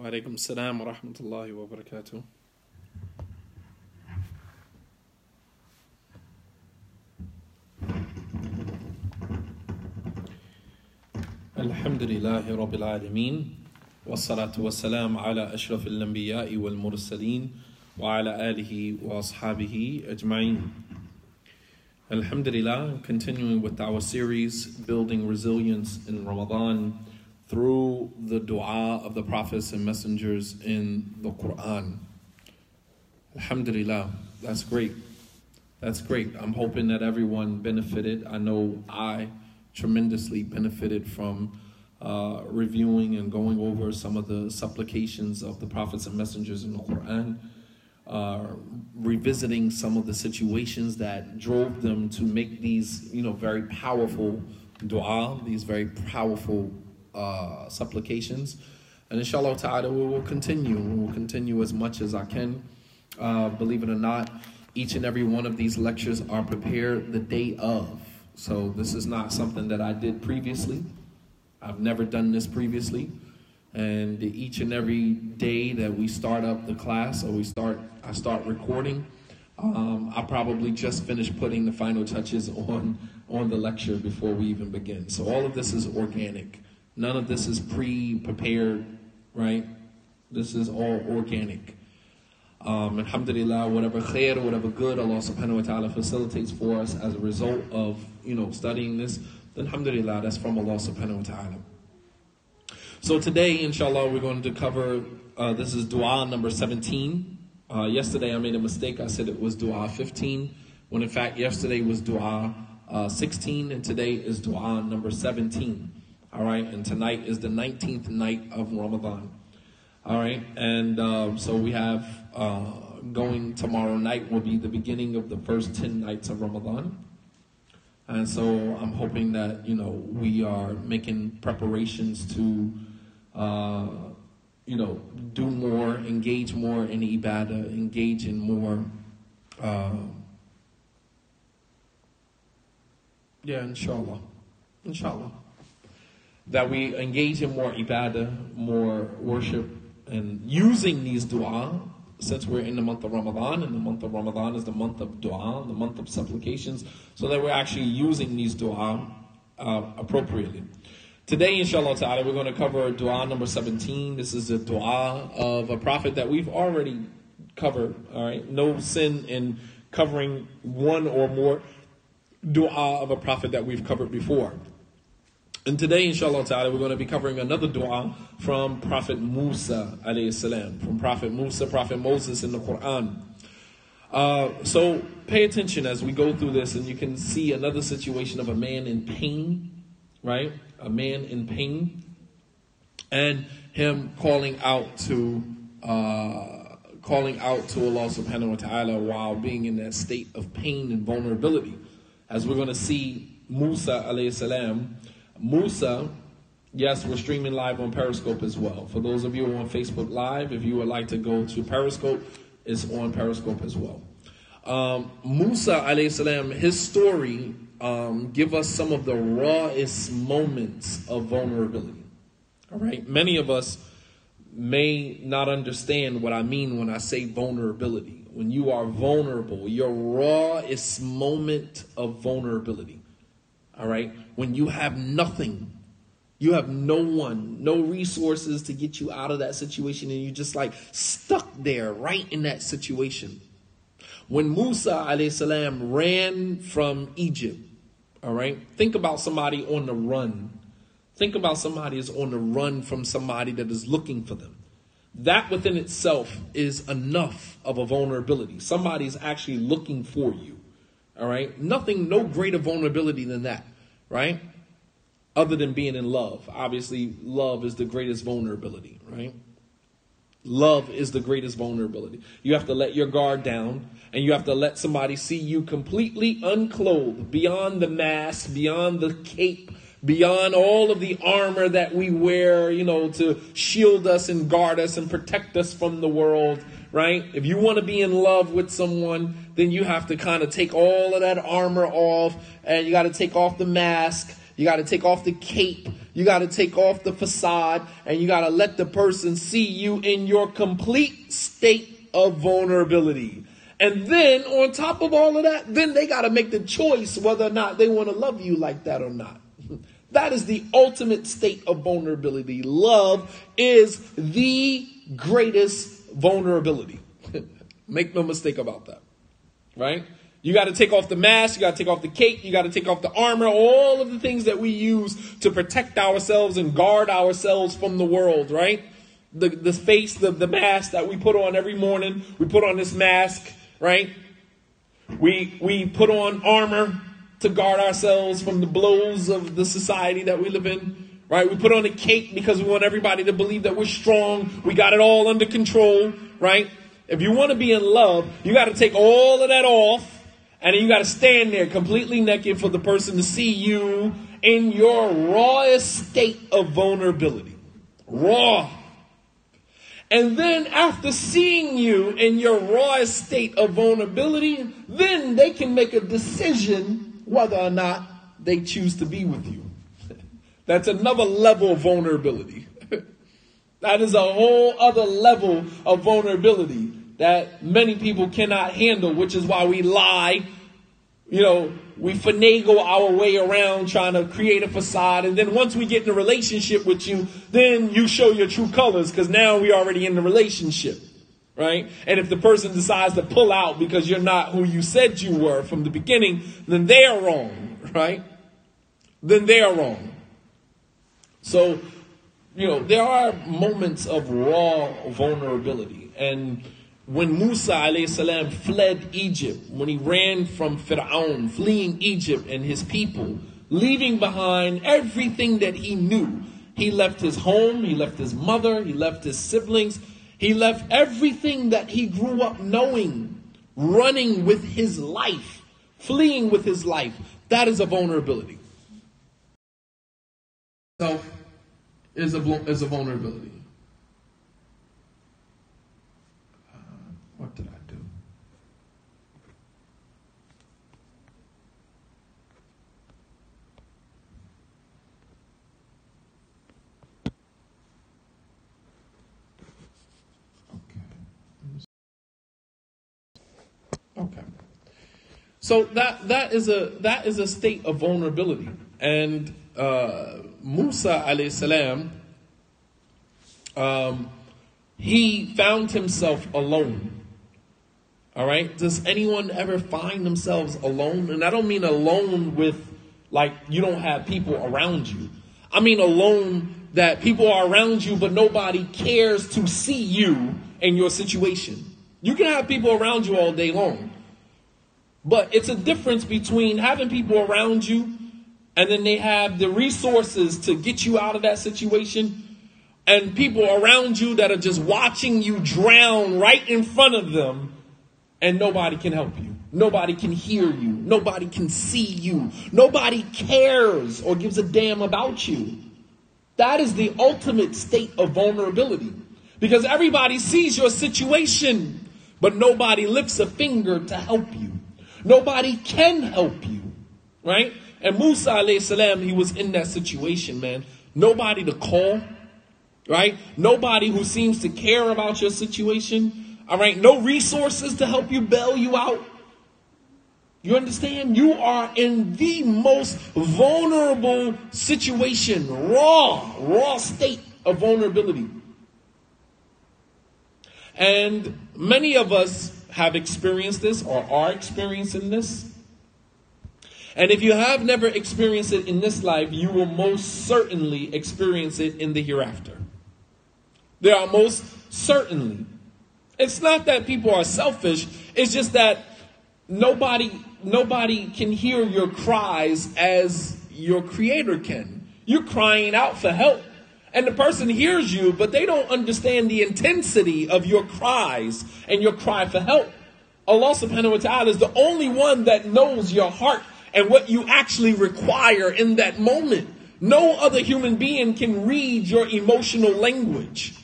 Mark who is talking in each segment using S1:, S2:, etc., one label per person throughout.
S1: وعليكم السلام ورحمة الله وبركاته. الحمد لله رب العالمين والصلاة والسلام على أشرف الأنبياء والمرسلين وعلى آله وأصحابه أجمعين. Alhamdulillah, continuing with our series, Building Resilience in Ramadan, through the dua of the prophets and messengers in the Quran. Alhamdulillah, that's great. That's great. I'm hoping that everyone benefited. I know I tremendously benefited from reviewing and going over some of the supplications of the prophets and messengers in the Quran. Revisiting some of the situations that drove them to make these, very powerful dua, these very powerful supplications. And inshallah ta'ala, we will continue. We will continue as much as I can. Believe it or not, each and every one of these lectures are prepared the day of. So this is not something that I did previously. I've never done this previously. And each and every day that we start up the class, or I start recording, I probably just finished putting the final touches on the lecture before we even begin. So all of this is organic. None of this is pre-prepared, right? This is all organic. Alhamdulillah, whatever khair, whatever good Allah subhanahu wa ta'ala facilitates for us as a result of, studying this, then alhamdulillah, that's from Allah subhanahu wa ta'ala. So today, inshallah, we're going to cover, this is dua number 17. Yesterday I made a mistake. I said it was dua 15, when in fact yesterday was dua 16, and today is dua number 17. All right, and tonight is the 19th night of Ramadan. All right, and so we have going tomorrow night will be the beginning of the first 10 nights of Ramadan. And so I'm hoping that, we are making preparations to, do more, engage more in ibadah, engage in more, inshallah. That we engage in more ibadah, more worship, and using these dua, since we're in the month of Ramadan, and the month of Ramadan is the month of dua, the month of supplications, so that we're actually using these dua appropriately. Today, inshallah ta'ala, we're going to cover dua number 17. This is a dua of a prophet that we've already covered, all right? No sin in covering one or more dua of a prophet that we've covered before. And today, inshallah ta'ala, we're going to be covering another dua from Prophet Musa, alayhi salam, from Prophet Musa, Prophet Moses in the Quran. So pay attention as we go through this, and you can see another situation of a man in pain, right? A man in pain, and him calling out to Allah subhanahu wa ta'ala while being in that state of pain and vulnerability. As we're going to see Musa, alayhi salam, Musa, yes, we're streaming live on Periscope as well. For those of you on Facebook Live, if you would like to go to Periscope, it's on Periscope as well. Musa, alayhi salam, his story give us some of the rawest moments of vulnerability. All right, many of us may not understand what I mean when I say vulnerability. When you are vulnerable, your rawest moment of vulnerability. All right, when you have nothing, you have no one, no resources to get you out of that situation, and you're just like stuck there right in that situation. When Musa alayhi salam ran from Egypt, all right, think about somebody on the run. Think about somebody is on the run from somebody that is looking for them. That within itself is enough of a vulnerability. Somebody's actually looking for you. All right. Nothing, no greater vulnerability than that. Right. Other than being in love. Obviously, love is the greatest vulnerability. Right. Love is the greatest vulnerability. You have to let your guard down, and you have to let somebody see you completely unclothed, beyond the mask, beyond the cape, beyond all of the armor that we wear, to shield us and guard us and protect us from the world. Right? If you want to be in love with someone, then you have to kind of take all of that armor off, and you got to take off the mask. You got to take off the cape. You got to take off the facade, and you got to let the person see you in your complete state of vulnerability. And then on top of all of that, then they got to make the choice whether or not they want to love you like that or not. That is the ultimate state of vulnerability. Love is the greatest vulnerability. Make no mistake about that. Right? You got to take off the mask, you got to take off the cape, you got to take off the armor, all of the things that we use to protect ourselves and guard ourselves from the world, right? The face, the mask that we put on every morning, we put on this mask, right? We put on armor to guard ourselves from the blows of the society that we live in, right? We put on a cape because we want everybody to believe that we're strong, we got it all under control, right? If you want to be in love, you got to take all of that off. And then you got to stand there completely naked for the person to see you in your rawest state of vulnerability. Raw. And then after seeing you in your rawest state of vulnerability, then they can make a decision whether or not they choose to be with you. That's another level of vulnerability. That is a whole other level of vulnerability that many people cannot handle, which is why we lie. We finagle our way around trying to create a facade. And then once we get in a relationship with you, then you show your true colors because now we're already in the relationship, right? And if the person decides to pull out because you're not who you said you were from the beginning, then they are wrong, right? Then they are wrong. So, there are moments of raw vulnerability. And when Musa alayhi salam fled Egypt, when he ran from Fir'aun, fleeing Egypt and his people, leaving behind everything that he knew. He left his home, he left his mother, he left his siblings, he left everything that he grew up knowing, running with his life, fleeing with his life. That is a vulnerability. Self is a vulnerability. What did I do? Okay. So that is a state of vulnerability. And Musa alayhi salam, he found himself alone. All right. Does anyone ever find themselves alone? And I don't mean alone with like you don't have people around you. I mean alone that people are around you, but nobody cares to see you and your situation. You can have people around you all day long, but it's a difference between having people around you and then they have the resources to get you out of that situation and people around you that are just watching you drown right in front of them. And nobody can help you. Nobody can hear you. Nobody can see you. Nobody cares or gives a damn about you. That is the ultimate state of vulnerability. Because everybody sees your situation, but nobody lifts a finger to help you. Nobody can help you. Right? And Musa alayhi salam, he was in that situation, man. Nobody to call. Right? Nobody who seems to care about your situation. All right, no resources to help you bail you out. You understand? You are in the most vulnerable situation, raw state of vulnerability. And many of us have experienced this or are experiencing this. And if you have never experienced it in this life, you will most certainly experience it in the hereafter. There are most certainly. It's not that people are selfish. It's just that nobody can hear your cries as your creator can. You're crying out for help. And the person hears you, but they don't understand the intensity of your cries and your cry for help. Allah subhanahu wa ta'ala is the only one that knows your heart and what you actually require in that moment. No other human being can read your emotional language.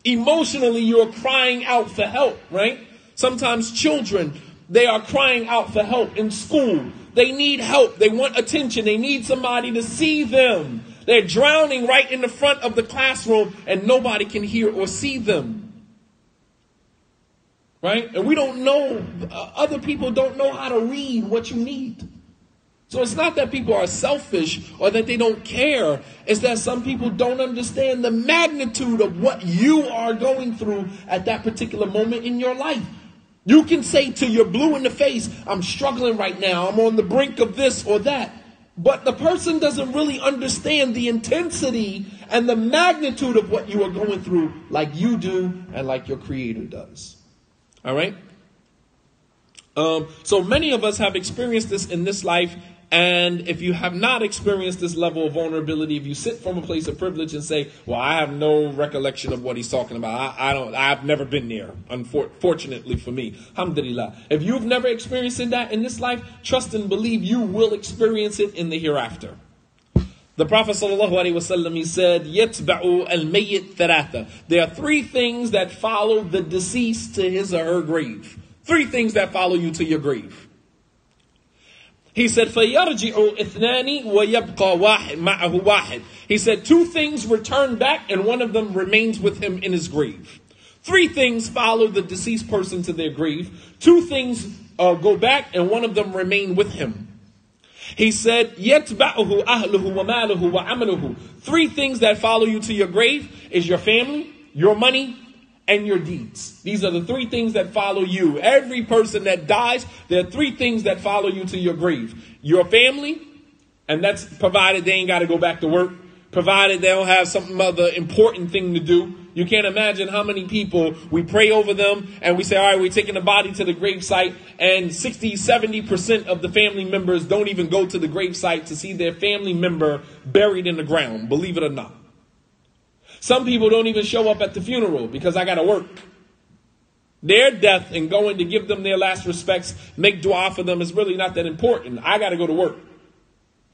S1: Emotionally, you're crying out for help, right? Sometimes children, they are crying out for help in school. They need help. They want attention. They need somebody to see them. They're drowning right in the front of the classroom and nobody can hear or see them. Right? And we don't know, other people don't know how to read what you need. So it's not that people are selfish or that they don't care. It's that some people don't understand the magnitude of what you are going through at that particular moment in your life. You can say till you're blue in the face, I'm struggling right now. I'm on the brink of this or that. But the person doesn't really understand the intensity and the magnitude of what you are going through like you do and like your Creator does. All right? So many of us have experienced this in this life. And if you have not experienced this level of vulnerability, if you sit from a place of privilege and say, well, I have no recollection of what he's talking about. I've never been there, unfortunately for me. Alhamdulillah. If you've never experienced that in this life, trust and believe you will experience it in the hereafter. The Prophet ﷺ, he said, يَتْبَعُ الْمَيِّتْ ثَلَاثًا. There are three things that follow the deceased to his or her grave. Three things that follow you to your grave. He said, فَيَرْجِعُ إِثْنَانِ وَيَبْقَى مَعَهُ وَاحِدٌ. He said, two things return back and one of them remains with him in his grave. Three things follow the deceased person to their grave. Two things go back and one of them remain with him. He said, يَتْبَعُهُ أَهْلُهُ وَمَالُهُ وَعَمَلُهُ. Three things that follow you to your grave is your family, your money, and your deeds. These are the three things that follow you. Every person that dies, there are three things that follow you to your grave. Your family, and that's provided they ain't got to go back to work, provided they don't have some other important thing to do. You can't imagine how many people we pray over them and we say, all right, we're taking the body to the gravesite, and 60-70% of the family members don't even go to the gravesite to see their family member buried in the ground, believe it or not. Some people don't even show up at the funeral because I got to work. Their death and going to give them their last respects, make dua for them is really not that important. I got to go to work.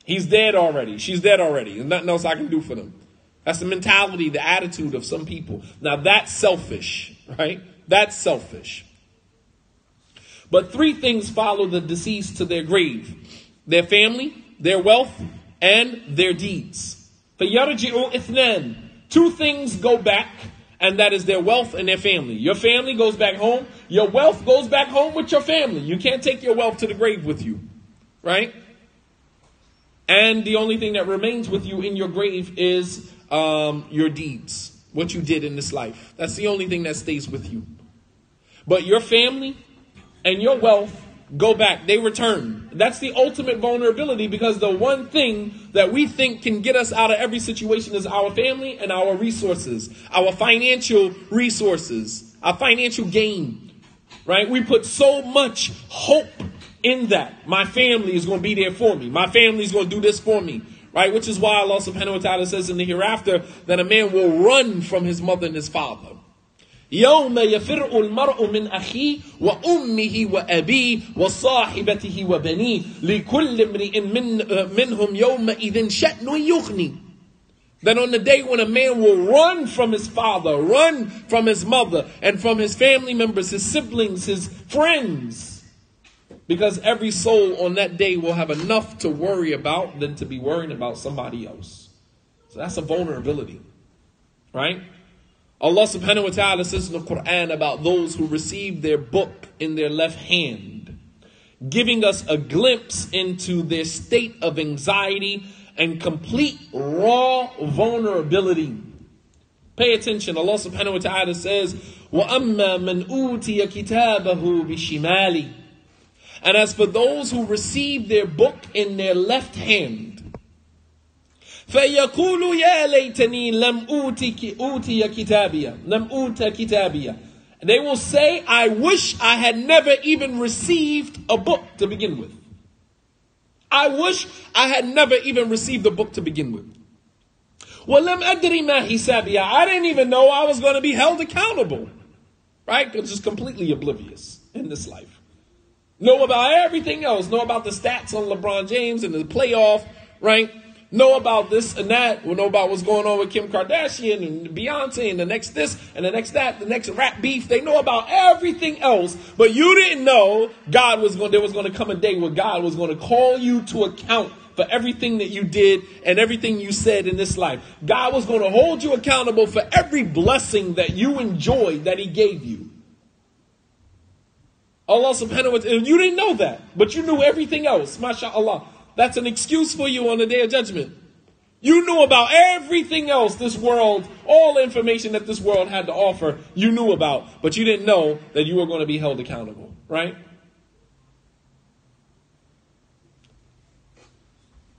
S1: He's dead already. She's dead already. There's nothing else I can do for them. That's the mentality, the attitude of some people. Now that's selfish, right? That's selfish. But three things follow the deceased to their grave: their family, their wealth, and their deeds. فَيَرْجِعُ إِثْنَانِ. Two things go back, and that is their wealth and their family. Your family goes back home. Your wealth goes back home with your family. You can't take your wealth to the grave with you, right? And the only thing that remains with you in your grave is your deeds, what you did in this life. That's the only thing that stays with you. But your family and your wealth go back. They return. That's the ultimate vulnerability, because the one thing that we think can get us out of every situation is our family and our resources, our financial resources, our financial gain, right? We put so much hope in that. My family is going to be there for me. My family is going to do this for me, right? Which is why Allah subhanahu wa ta'ala says in the hereafter that a man will run from his mother and his father. يوم يفر المرء من أخيه وأمه وأبيه وصاحبته وبنيه لكل امرئ منهم يومئذ شأن يغني. That on the day when a man will run from his father, run from his mother, and from his family members, his siblings, his friends, because every soul on that day will have enough to worry about than to be worrying about somebody else. So that's a vulnerability, right? Allah subhanahu wa ta'ala says in the Quran about those who receive their book in their left hand, giving us a glimpse into their state of anxiety and complete raw vulnerability. Pay attention. Allah subhanahu wa ta'ala says, وَأَمَّا مَنْ أُوتِيَ كِتَابَهُ بِشِمَالِ. And as for those who receive their book in their left hand, فَيَقُولُ يَا لَيْتَنِي لَمْ أُوتِيَ كِتَابِيَ. They will say, I wish I had never even received a book to begin with. I wish I had never even received a book to begin with. وَلَمْ أَدْرِ مَا حِسَابِيَ. I didn't even know I was going to be held accountable. Right? Because just completely oblivious in this life. Know about everything else. Know about the stats on LeBron James and the playoff, right? Know about this and that. We'll know about what's going on with Kim Kardashian and Beyonce and the next this and the next that, the next rap beef. They know about everything else, but you didn't know there was going to come a day where God was going to call you to account for everything that you did and everything you said in this life. God was going to hold you accountable for every blessing that you enjoyed that he gave you. Allah subhanahu wa ta'ala, you didn't know that, but you knew everything else. MashaAllah. That's an excuse for you on the day of judgment. You knew about everything else this world, all the information that this world had to offer, you knew about, but you didn't know that you were going to be held accountable, right?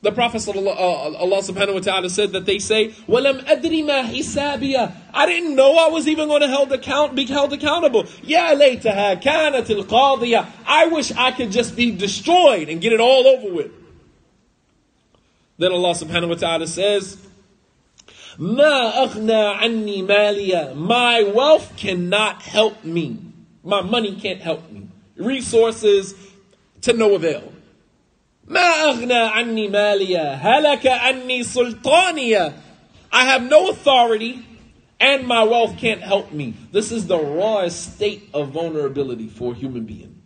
S1: The Prophet Allah subhanahu wa ta'ala said that they say, وَلَمْ أَدْرِ مَا حِسَابِيَا, I didn't know I was even going to be held accountable. يَا لَيْتَهَا كَانَتِ الْقَاضِيَةِ, I wish I could just be destroyed and get it all over with. Then Allah subhanahu wa ta'ala says, مَا أَغْنَى عَنِّي مَالِيَا, my wealth cannot help me. My money can't help me. Resources to no avail. مَا أَغْنَى عَنِّي مَالِيَا هَلَكَ عَنِّي سُلْطَانِيَا, I have no authority and my wealth can't help me. This is the rawest state of vulnerability for a human being.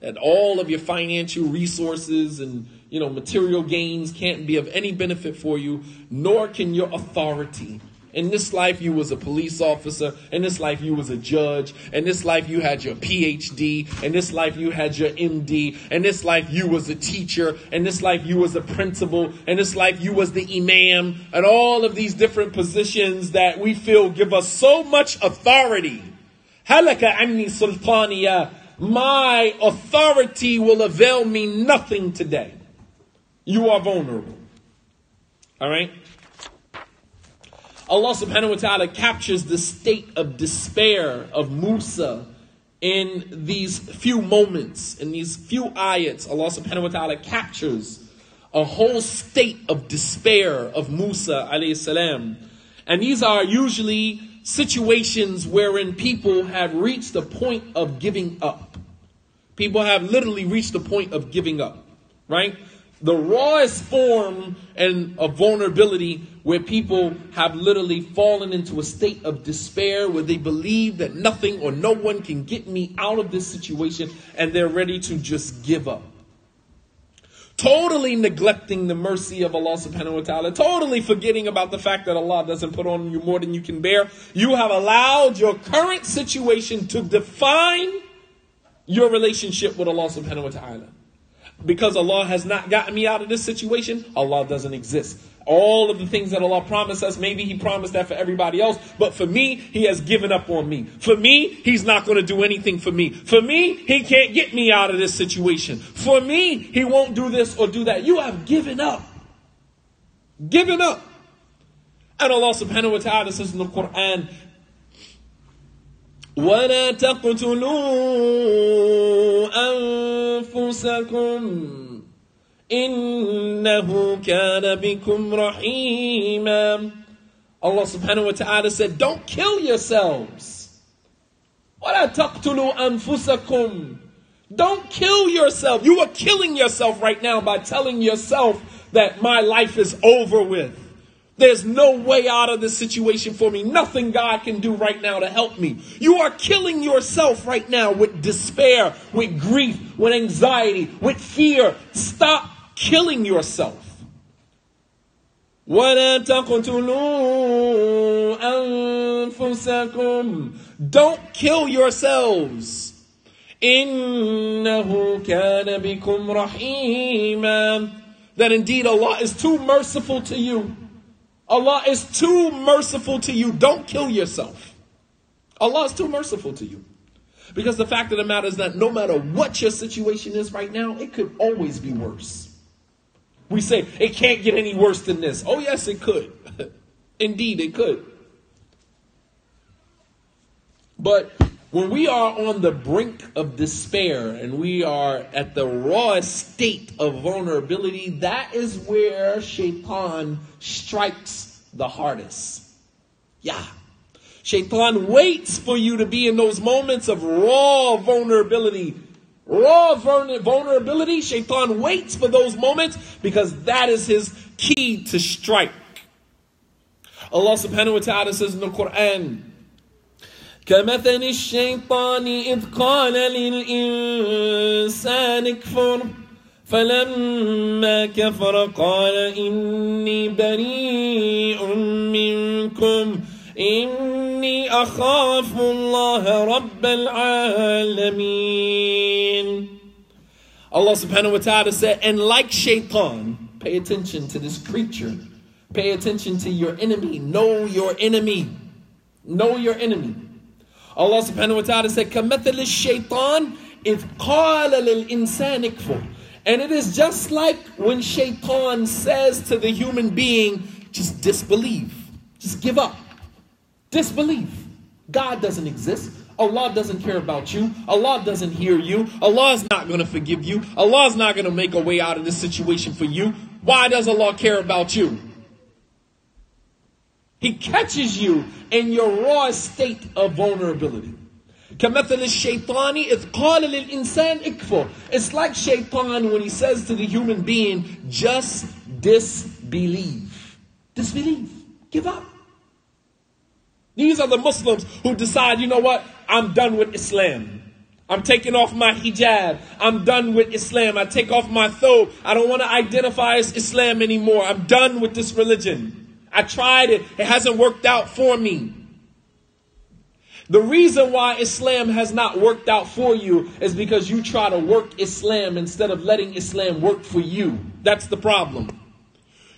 S1: That all of your financial resources and material gains can't be of any benefit for you, nor can your authority. In this life, you was a police officer. In this life, you was a judge. In this life, you had your PhD. In this life, you had your MD. In this life, you was a teacher. In this life, you was a principal. In this life, you was the imam. And all of these different positions that we feel give us so much authority. Halaka anni sultaniya, my authority will avail me nothing today. You are vulnerable. All right? Allah subhanahu wa ta'ala captures the state of despair of Musa in these few moments, in these few ayats. Allah subhanahu wa ta'ala captures a whole state of despair of Musa alayhi salam. And these are usually situations wherein people have reached the point of giving up. People have literally reached the point of giving up, right? The rawest form and of vulnerability where people have literally fallen into a state of despair where they believe that nothing or no one can get me out of this situation and they're ready to just give up. Totally neglecting the mercy of Allah subhanahu wa ta'ala. Totally forgetting about the fact that Allah doesn't put on you more than you can bear. You have allowed your current situation to define your relationship with Allah subhanahu wa ta'ala. Because Allah has not gotten me out of this situation, Allah doesn't exist. All of the things that Allah promised us, maybe He promised that for everybody else, but for me, He has given up on me. For me, He's not going to do anything for me. For me, He can't get me out of this situation. For me, He won't do this or do that. You have given up. Given up. And Allah subhanahu wa ta'ala says in the Quran, وَلَا تَقْتُلُوا أَنفُسَكُمْ إِنَّهُ كَانَ بِكُمْ رَحِيمًا. Allah subhanahu wa ta'ala said, don't kill yourselves. وَلَا تَقْتُلُوا أَنفُسَكُمْ. Don't kill yourself. You are killing yourself right now by telling yourself that my life is over with. There's no way out of this situation for me. Nothing God can do right now to help me. You are killing yourself right now with despair, with grief, with anxiety, with fear. Stop killing yourself. وَلَا تَقْتُلُوا أَنفُسَكُمْ. Don't kill yourselves. إِنَّهُ كَانَ بِكُمْ رَحِيمًا. That indeed Allah is too merciful to you. Allah is too merciful to you. Don't kill yourself. Allah is too merciful to you. Because the fact of the matter is that no matter what your situation is right now, it could always be worse. We say, it can't get any worse than this. Oh yes, it could. Indeed, it could. But when we are on the brink of despair and we are at the rawest state of vulnerability, that is where Shaitan strikes the hardest. Yeah. Shaitan waits for you to be in those moments of raw vulnerability. Vulnerability, Shaitan waits for those moments because that is his key to strike. Allah subhanahu wa ta'ala says in the Quran, كَمَثَلِ الشَّيْطَانِ إِذْ قَالَ لِلْإِنسَانِ اكْفُرْ فَلَمَّا كَفَرَ قَالَ إِنِّي بَرِيءٌ مِّنكُمْ إِنِّي أَخَافُ اللَّهَ رَبَّ الْعَالَمِينَ. Allah subhanahu wa ta'ala said, and like shaitan, pay attention to this creature. Pay attention to your enemy. Know your enemy. Know your enemy. Allah subhanahu wa ta'ala said, كَمَثَلِ الشَّيْطَانِ إِذْ قَالَ لِلْإِنسَانِ اكْفُرْ. And it is just like when shaitan says to the human being, just disbelieve. Just give up. Disbelieve. God doesn't exist. Allah doesn't care about you. Allah doesn't hear you. Allah is not going to forgive you. Allah is not going to make a way out of this situation for you. Why does Allah care about you? He catches you in your raw state of vulnerability. كَمَثَلِ الشَّيْطَانِ إِذْ قَالَ لِلْإِنسَانِ اكْفُرْ. It's like shaitan when he says to the human being, just disbelieve. Disbelieve. Give up. These are the Muslims who decide, you know what? I'm done with Islam. I'm taking off my hijab. I'm done with Islam. I take off my thobe. I don't want to identify as Islam anymore. I'm done with this religion. I tried it. It hasn't worked out for me. The reason why Islam has not worked out for you is because you try to work Islam instead of letting Islam work for you. That's the problem.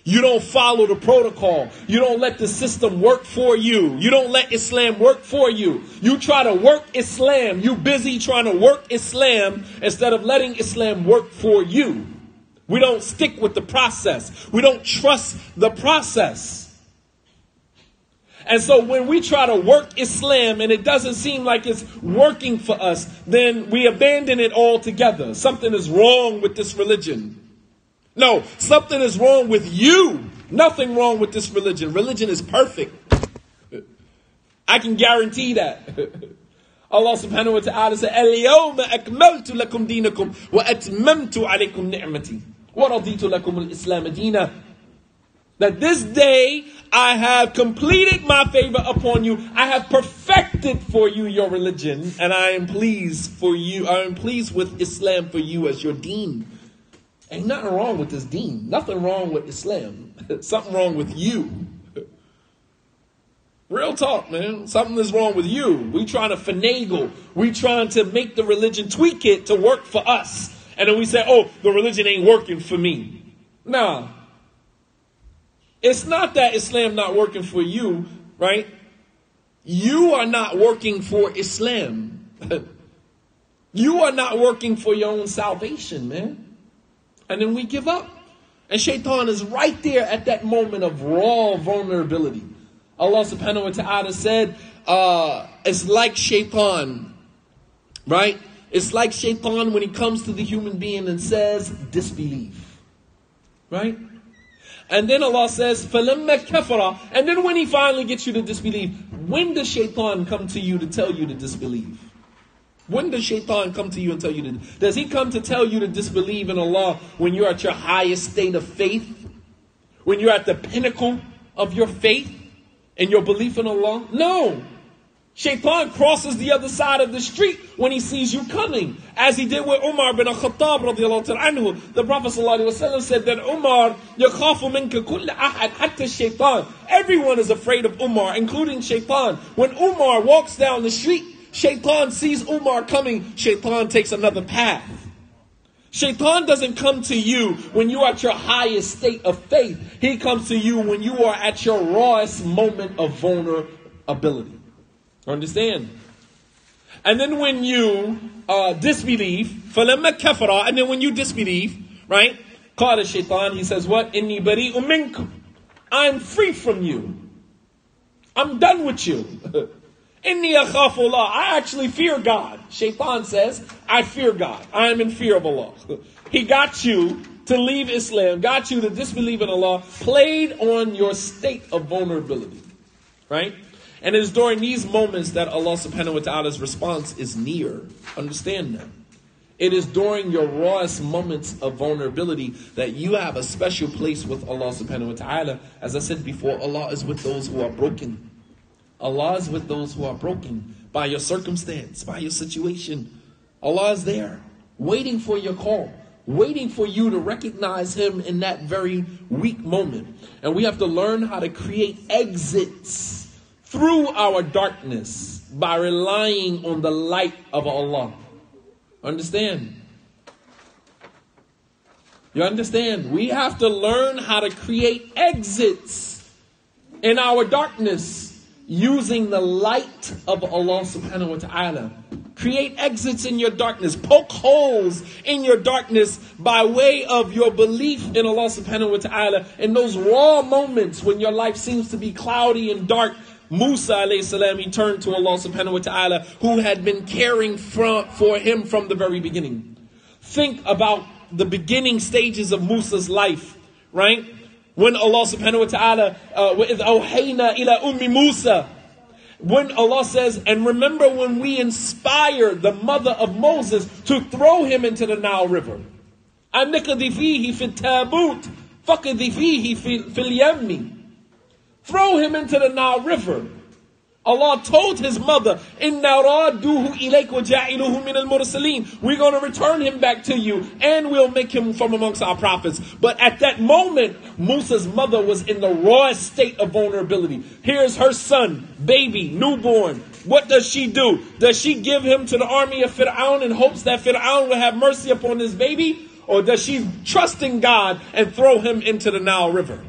S1: You don't follow the protocol. You don't let the system work for you. You don't let Islam work for you. You try to work Islam. You busy trying to work Islam instead of letting Islam work for you. We don't stick with the process. We don't trust the process. And so when we try to work Islam and it doesn't seem like it's working for us, then we abandon it altogether. Something is wrong with this religion. No, something is wrong with you. Nothing wrong with this religion. Religion is perfect. I can guarantee that. Allah subhanahu wa ta'ala said, الْيَوْمَ أَكْمَلْتُ لَكُمْ دِينَكُمْ وَأَتْمَمْتُ عَلَيْكُمْ نِعْمَتِي وَرَضِيتُ لَكُمُ الْإِسْلَامَ دِينًا. That this day I have completed my favor upon you. I have perfected for you your religion, and I am pleased for you. I am pleased with Islam for you as your deen. Ain't nothing wrong with this deen. Nothing wrong with Islam. Something wrong with you. Real talk, man. Something is wrong with you. We trying to finagle. We trying to make the religion, tweak it to work for us. And then we say, oh, the religion ain't working for me. Nah. It's not that Islam not working for you, right? You are not working for Islam. You are not working for your own salvation, man. And then we give up. And shaitan is right there at that moment of raw vulnerability. Allah subhanahu wa ta'ala said, it's like shaitan, right? It's like shaitan when he comes to the human being and says, disbelieve. Right? And then Allah says, فَلَمَّا كَفَرَ. And then when he finally gets you to disbelieve, when does shaitan come to you to tell you to disbelieve? When does shaitan come to you and tell you to? Does he come to tell you to disbelieve in Allah when you're at your highest state of faith? When you're at the pinnacle of your faith and your belief in Allah? No. Shaitan crosses the other side of the street when he sees you coming. As he did with Umar bin al-Khattab radiallahu ta'ala anhu. The Prophet sallallahu alaihi wasallam said that Umar, يَخَافُ مِنْكَ كُلَّ أَحَدٍ حَتَّى الشَّيْطَانِ. Everyone is afraid of Umar, including Shaitan. When Umar walks down the street, Shaitan sees Umar coming. Shaitan takes another path. Shaitan doesn't come to you when you're at your highest state of faith. He comes to you when you are at your rawest moment of vulnerability. Understand? And then when you disbelieve, فَلَمَّا كَفَرَ. And then when you disbelieve, right? قَالَ Shaitan, he says what? إِنِّي بَرِيءٌ مِّنكُمْ. I'm free from you. I'm done with you. Inni akhafullah. I actually fear God. Shaitan says, I fear God. I am in fear of Allah. He got you to leave Islam, got you to disbelieve in Allah, played on your state of vulnerability. Right? And it is during these moments that Allah subhanahu wa ta'ala's response is near. Understand that. It is during your rawest moments of vulnerability that you have a special place with Allah subhanahu wa ta'ala. As I said before, Allah is with those who are broken. Allah is with those who are broken by your circumstance, by your situation. Allah is there, waiting for your call, waiting for you to recognize him in that very weak moment. And we have to learn how to create exits through our darkness by relying on the light of Allah. Understand? You understand? We have to learn how to create exits in our darkness using the light of Allah subhanahu wa ta'ala. Create exits in your darkness. Poke holes in your darkness by way of your belief in Allah subhanahu wa ta'ala. In those raw moments when your life seems to be cloudy and dark, Musa alayhi salam, he turned to Allah subhanahu wa ta'ala, who had been caring for him from the very beginning. Think about the beginning stages of Musa's life, right? When Allah subhanahu wa ta'ala, وَإِذْ أَوْحَيْنَا إِلَىٰ أُمِّ Musa, when Allah says, and remember when we inspired the mother of Moses to throw him into the Nile River. أَنِّقْذِ فِيهِ فِي التَّابُوتِ فَقِذِ فِيهِ فِي الْيَمِّ. Throw him into the Nile River. Allah told his mother, إِنَّا رَادُّوهُ إِلَيْكَ وَجَاعِلُهُ مِنَ الْمُرْسَلِينَ. We're going to return him back to you and we'll make him from amongst our prophets. But at that moment, Musa's mother was in the rawest state of vulnerability. Here's her son, baby, newborn. What does she do? Does she give him to the army of Fir'aun in hopes that Fir'aun will have mercy upon his baby? Or does she trust in God and throw him into the Nile River?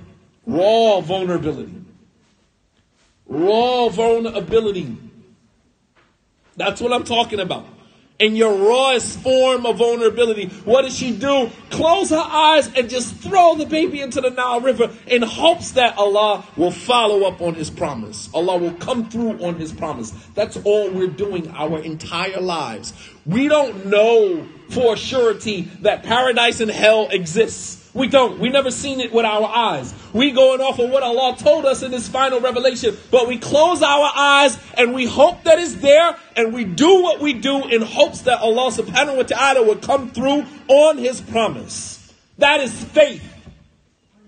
S1: Raw vulnerability. Raw vulnerability. That's what I'm talking about. In your rawest form of vulnerability, what does she do? Close her eyes and just throw the baby into the Nile River in hopes that Allah will follow up on his promise. Allah will come through on his promise. That's all we're doing our entire lives. We don't know for surety that paradise and hell exists. We don't. We never seen it with our eyes. We going off of what Allah told us in this final revelation. But we close our eyes and we hope that it's there. And we do what we do in hopes that Allah subhanahu wa ta'ala will come through on his promise. That is faith.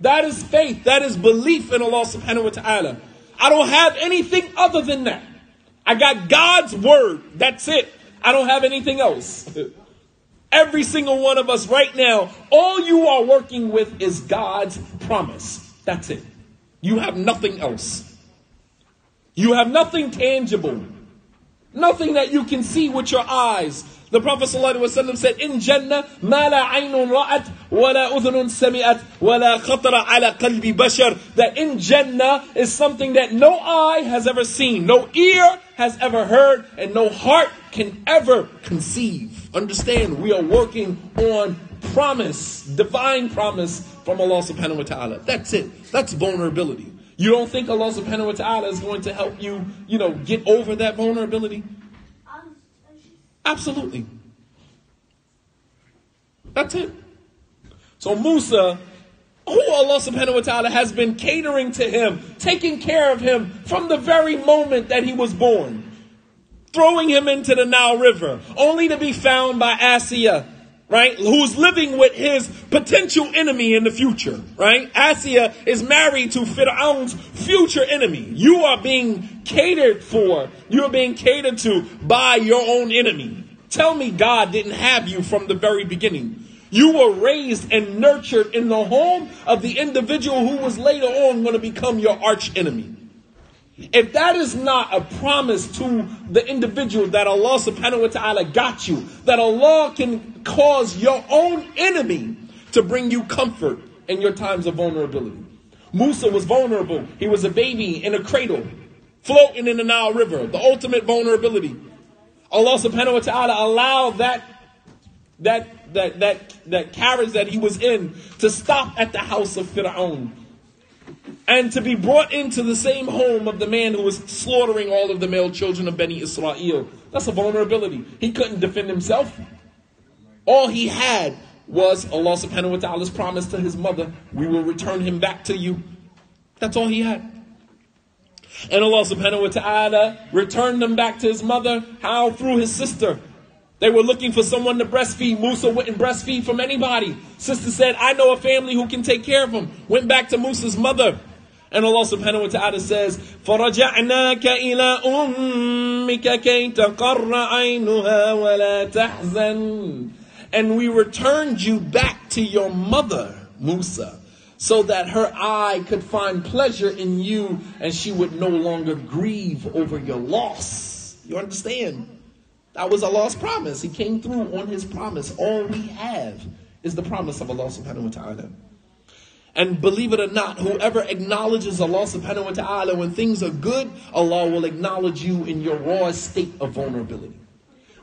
S1: That is faith. That is belief in Allah subhanahu wa ta'ala. I don't have anything other than that. I got God's word. That's it. I don't have anything else. Every single one of us right now, all you are working with is God's promise. That's it. You have nothing else. You have nothing tangible. Nothing that you can see with your eyes. The Prophet ﷺ said, In Jannah, مَا لَا عَيْنٌ رَأَتْ وَلَا أُذُنٌ سَمِعَتْ وَلَا خَطَرَ عَلَى قَلْبِ بَشَرٍ. That in Jannah is something that no eye has ever seen, no ear has ever heard, and no heart can ever conceive. Understand, we are working on promise, divine promise from Allah subhanahu wa ta'ala. That's it. That's vulnerability. You don't think Allah subhanahu wa ta'ala is going to help you, get over that vulnerability? Absolutely. That's it. So Musa, who Allah subhanahu wa ta'ala has been catering to him, taking care of him from the very moment that he was born, throwing him into the Nile River, only to be found by Asiya, right? Who's living with his potential enemy in the future, right? Asiya is married to Fir'aun's future enemy. You are being catered for. You are being catered to by your own enemy. Tell me God didn't have you from the very beginning. You were raised and nurtured in the home of the individual who was later on going to become your arch enemy. If that is not a promise to the individual that Allah subhanahu wa ta'ala got you, that Allah can cause your own enemy to bring you comfort in your times of vulnerability. Musa was vulnerable. He was a baby in a cradle, floating in the Nile River, the ultimate vulnerability. Allah subhanahu wa ta'ala allowed that carriage that he was in to stop at the house of Fir'aun, and to be brought into the same home of the man who was slaughtering all of the male children of Bani Israel. That's a vulnerability. He couldn't defend himself. All he had was Allah subhanahu wa ta'ala's promise to his mother, we will return him back to you. That's all he had. And Allah subhanahu wa ta'ala returned him back to his mother. How? Through his sister. They were looking for someone to breastfeed. Musa wouldn't breastfeed from anybody. Sister said, I know a family who can take care of him. Went back to Musa's mother. And Allah subhanahu wa ta'ala says, فَرَجَعْنَاكَ إِلَىٰ أُمِّكَ كَيْ تَقَرَّ عَيْنُهَا وَلَا تَحْزَنْ. And we returned you back to your mother, Musa, so that her eye could find pleasure in you and she would no longer grieve over your loss. You understand? That was Allah's promise. He came through on his promise. All we have is the promise of Allah subhanahu wa ta'ala. And believe it or not, whoever acknowledges Allah subhanahu wa ta'ala when things are good, Allah will acknowledge you in your raw state of vulnerability.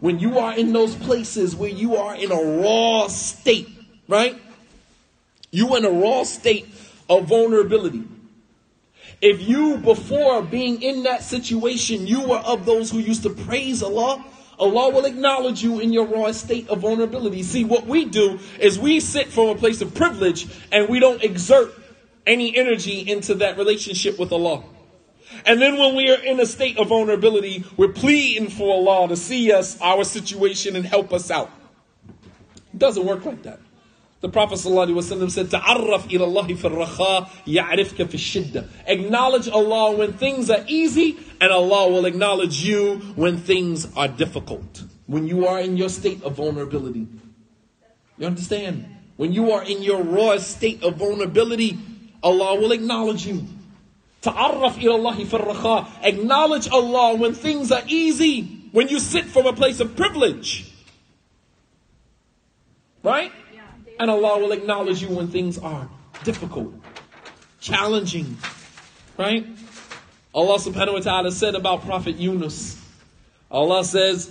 S1: When you are in those places where you are in a raw state, right? You in a raw state of vulnerability. If you, before being in that situation, you were of those who used to praise Allah, Allah will acknowledge you in your raw state of vulnerability. See, what we do is we sit from a place of privilege and we don't exert any energy into that relationship with Allah. And then when we are in a state of vulnerability, we're pleading for Allah to see us, our situation, and help us out. It doesn't work like that. The Prophet ﷺ said, "Ta'arraf ila Allahi fi ar-rakha, ya'rifka fi ash-shidda." Acknowledge Allah when things are easy, and Allah will acknowledge you when things are difficult. When you are in your state of vulnerability. You understand? When you are in your raw state of vulnerability, Allah will acknowledge you. Ta'arraf ila Allahi fi ar-rakha. Acknowledge Allah when things are easy, when you sit from a place of privilege. Right? And Allah will acknowledge you when things are difficult, challenging, right? Allah subhanahu wa ta'ala said about Prophet Yunus. Allah says,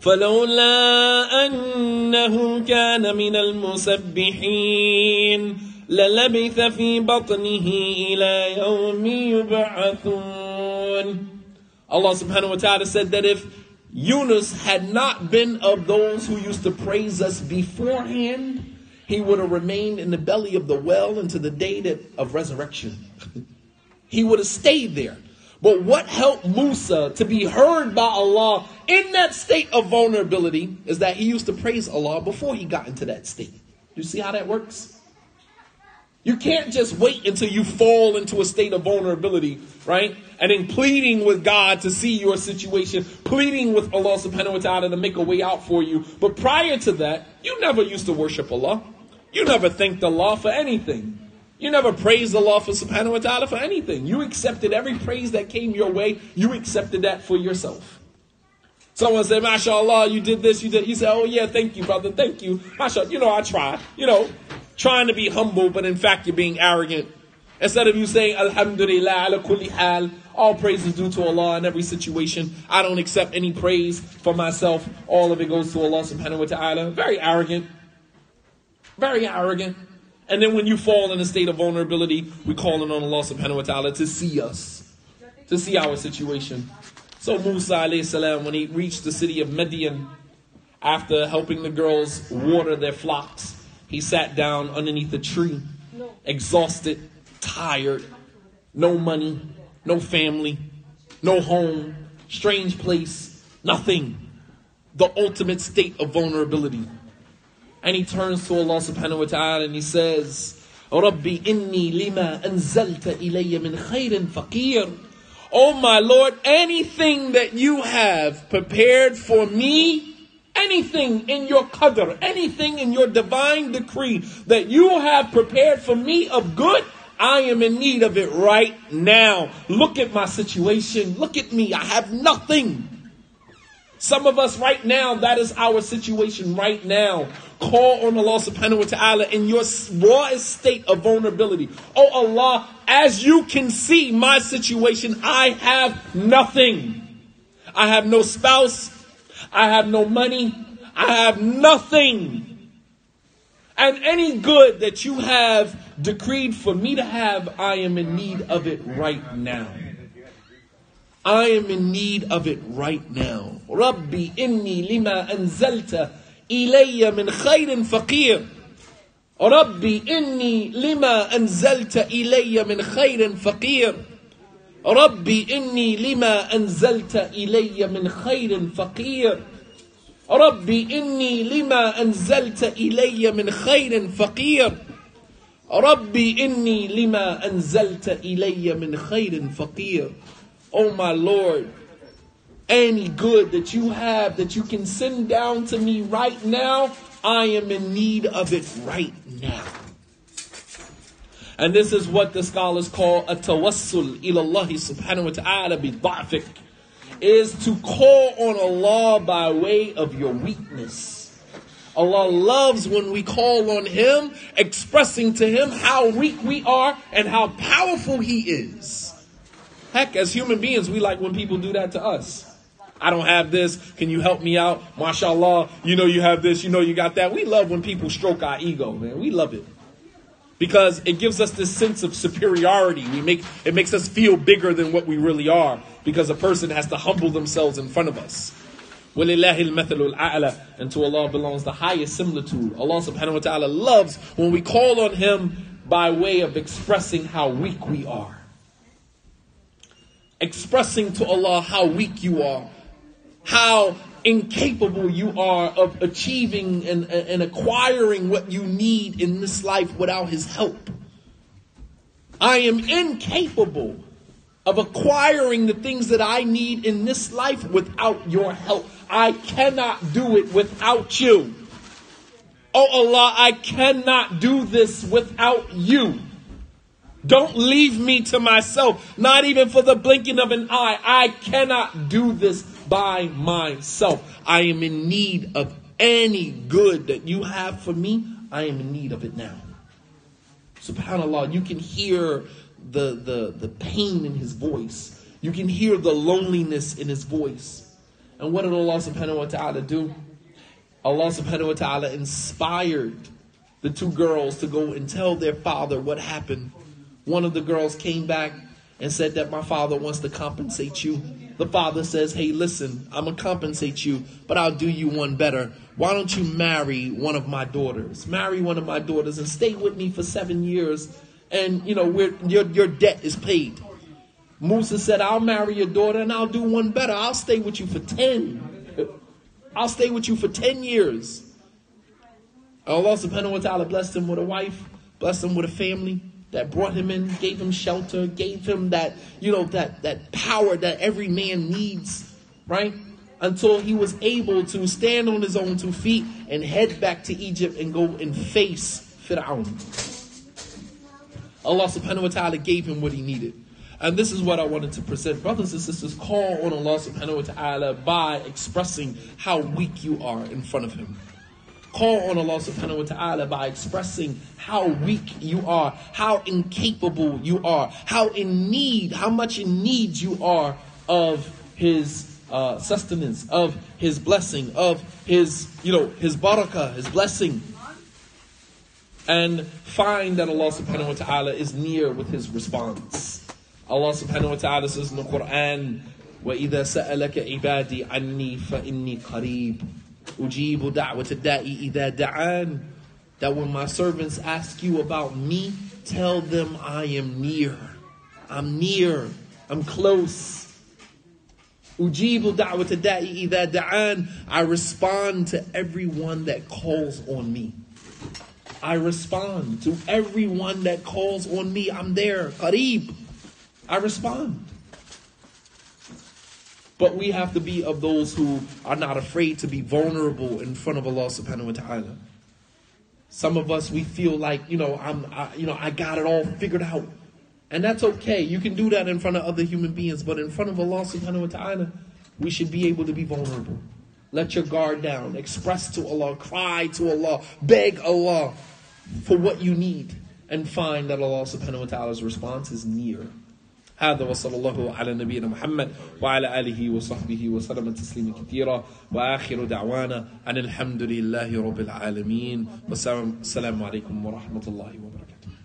S1: فَلَوْلَا أَنَّهُ كَانَ مِنَ الْمُسَبِّحِينَ لَلَبِثَ فِي بَطْنِهِ إِلَى يَوْمِ يُبْعَثُونَ. Allah subhanahu wa ta'ala said that if Yunus had not been of those who used to praise us beforehand, he would have remained in the belly of the well until the day of resurrection. He would have stayed there. But what helped Musa to be heard by Allah in that state of vulnerability is that he used to praise Allah before he got into that state. You see how that works? You can't just wait until you fall into a state of vulnerability, right? And then pleading with God to see your situation, pleading with Allah subhanahu wa ta'ala to make a way out for you. But prior to that, you never used to worship Allah. You never thanked Allah for anything. You never praised Allah for subhanahu wa ta'ala for anything. You accepted every praise that came your way. You accepted that for yourself. Someone said, MashaAllah, you did this, you did. You said, oh yeah, thank you, brother, thank you. MashaAllah, I try, trying to be humble, but in fact you're being arrogant. Instead of you saying, Alhamdulillah, ala kulli hal, all praise is due to Allah in every situation. I don't accept any praise for myself. All of it goes to Allah subhanahu wa ta'ala. Very arrogant. Very arrogant. And then when you fall in a state of vulnerability, we calling on Allah subhanahu wa ta'ala to see us, to see our situation. So Musa alayhi salam, when he reached the city of Midian, after helping the girls water their flocks, he sat down underneath a tree, exhausted, tired, no money, no family, no home, strange place, nothing. The ultimate state of vulnerability. And he turns to Allah subhanahu wa ta'ala and he says, Rabbi inni lima anzalta ilayya min khairin faqir. Oh my Lord, anything that you have prepared for me, anything in your qadr, anything in your divine decree that you have prepared for me of good, I am in need of it right now. Look at my situation. Look at me. I have nothing. Some of us right now, that is our situation right now. Call on Allah subhanahu wa ta'ala in your rawest state of vulnerability. Oh Allah, as you can see my situation, I have nothing. I have no spouse. I have no money. I have nothing. And any good that you have decreed for me to have, I am in need of it right now. I am in need of it right now. Rabbi inni lima anzalta ilayya min khairin faqir. Rabbi inni lima anzalta ilayya min khairin faqir. Rabbi inni lima anzalta ilayya min khairin faqir. Rabbi inni lima anzalta ilayya min khairin faqir. Rabbi inni lima anzalta ilayya min khairin faqir. Oh my Lord, Any good that you have that you can send down to me right now, I am in need of it right now. And this is what the scholars call a tawassul ilallahi subhanahu wa ta'ala bi-da'fik, is to call on Allah by way of your weakness. Allah loves when we call on Him, expressing to Him how weak we are and how powerful He is. Heck, as human beings, we like when people do that to us. I don't have this. Can you help me out? MashaAllah, you know you have this, you know you got that. We love when people stroke our ego, man. We love it. Because it gives us this sense of superiority. It makes us feel bigger than what we really are. Because a person has to humble themselves in front of us. وَلِلَّهِ الْمَثَلُ الْأَعْلَى. And to Allah belongs the highest similitude. Allah subhanahu wa ta'ala loves when we call on Him by way of expressing how weak we are. Expressing to Allah how weak you are. How incapable you are of achieving and acquiring what you need in this life without His help. I am incapable of acquiring the things that I need in this life without your help. I cannot do it without you. Oh Allah, I cannot do this without you. Don't leave me to myself, not even for the blinking of an eye. I cannot do this by myself. I am in need of any good that you have for me. I am in need of it now. SubhanAllah, you can hear the pain in his voice. You can hear the loneliness in his voice. And what did Allah subhanahu wa ta'ala do? Allah subhanahu wa ta'ala inspired the two girls to go and tell their father what happened. One of the girls came back and said that my father wants to compensate you. The father says, hey, listen, I'm going to compensate you, but I'll do you one better. Why don't you marry one of my daughters? Marry one of my daughters and stay with me for 7 years. And, you know, your debt is paid. Musa said, I'll marry your daughter and I'll do one better. I'll stay with you for 10. I'll stay with you for 10 years. Allah subhanahu wa ta'ala blessed him with a wife, blessed him with a family that brought him in, gave him shelter, gave him that, you know, that power that every man needs, right? Until he was able to stand on his own 2 feet and head back to Egypt and go and face Fir'aun. Allah subhanahu wa ta'ala gave him what he needed. And this is what I wanted to present. Brothers and sisters, call on Allah subhanahu wa ta'ala by expressing how weak you are in front of Him. Call on Allah subhanahu wa ta'ala by expressing how weak you are, how incapable you are, how much in need you are of His sustenance, of His blessing, of His, His barakah, His blessing. And find that Allah subhanahu wa ta'ala is near with His response. Allah subhanahu wa ta'ala says in the Quran, وَإِذَا سَأَلَكَ عِبَادِي عَنِّي فَإِنِّي قَرِيبٌ أُجِيبُ دَعْوَةَ الدَّاعِ إِذَا دَعَانِ. That when my servants ask you about me, tell them I am near. I'm near. I'm close. أُجِيبُ دَعْوَةَ الدَّاعِ إِذَا دَعَانِ. I respond to everyone that calls on me. I respond to everyone that calls on me. I'm there. Qareeb. I respond. But we have to be of those who are not afraid to be vulnerable in front of Allah subhanahu wa ta'ala. Some of us, we feel like, I got it all figured out. And that's okay. You can do that in front of other human beings. But in front of Allah subhanahu wa ta'ala, we should be able to be vulnerable. Let your guard down. Express to Allah. Cry to Allah. Beg Allah for what you need. And find that Allah subhanahu wa ta'ala's response is near. هذا وصلى الله على نبينا محمد وعلى آله وصحبه وسلم تسليما كثيرا وآخر دعوانا أن الحمد لله رب العالمين والسلام عليكم ورحمة الله وبركاته.